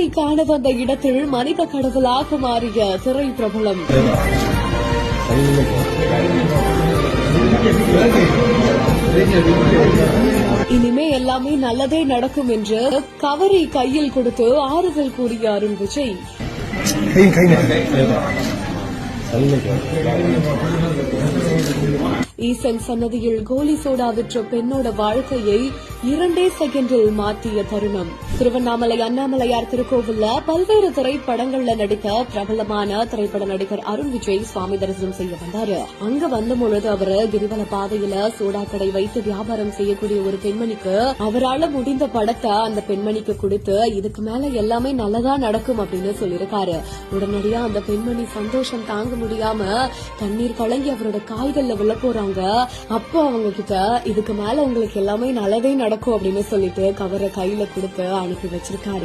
கணவனை காண வந்த இடத்தில் மனித கடவுளாக மாறிய திரை பிரபலம். இனிமே எல்லாமே நல்லதே நடக்கும் என்று கவரை கையில் கொடுத்து ஆறுதல் கூறிய அருண் விஜய். ஈசன் சன்னதியில் கோலி சோடா விற்ற பெண்ணோட வாழ்க்கையை 2 செகண்டில் மாற்றிய தருணம். திருவண்ணாமலை அண்ணாமலையார் திருக்கோவில்ல பல்வேறு திரைப்படங்கள்ல நடித்த பிரபலமான திரைப்பட நடிகர் அருண் விஜய் சுவாமி தரிசனம் செய்ய வந்தாரு. அங்க வந்தபொழுது அவரு கிரிவல பாதையில சோடா கடை வைத்து வியாபாரம் செய்யக்கூடிய ஒரு பெண்மணிக்கு அவரால் முடிந்த படத்தை அந்த பெண்மணிக்கு கொடுத்து இதுக்கு மேல எல்லாமே நல்லதா நடக்கும் அப்படின்னு சொல்லியிருக்காரு. உடனடியா அந்த பெண்மணி சந்தோஷம் தாங்க முடியாம கண்ணீர் கலங்கி அவரோட கால்கள்ல விழ போறாங்க. அப்போ அவங்க கிட்ட இதுக்கு மேல உங்களுக்கு எல்லாமே நல்லதே நடக்கும் அப்படின்னு சொல்லிட்டு கவரை கையில கொடுத்து அனுப்பி வச்சிருக்காரு.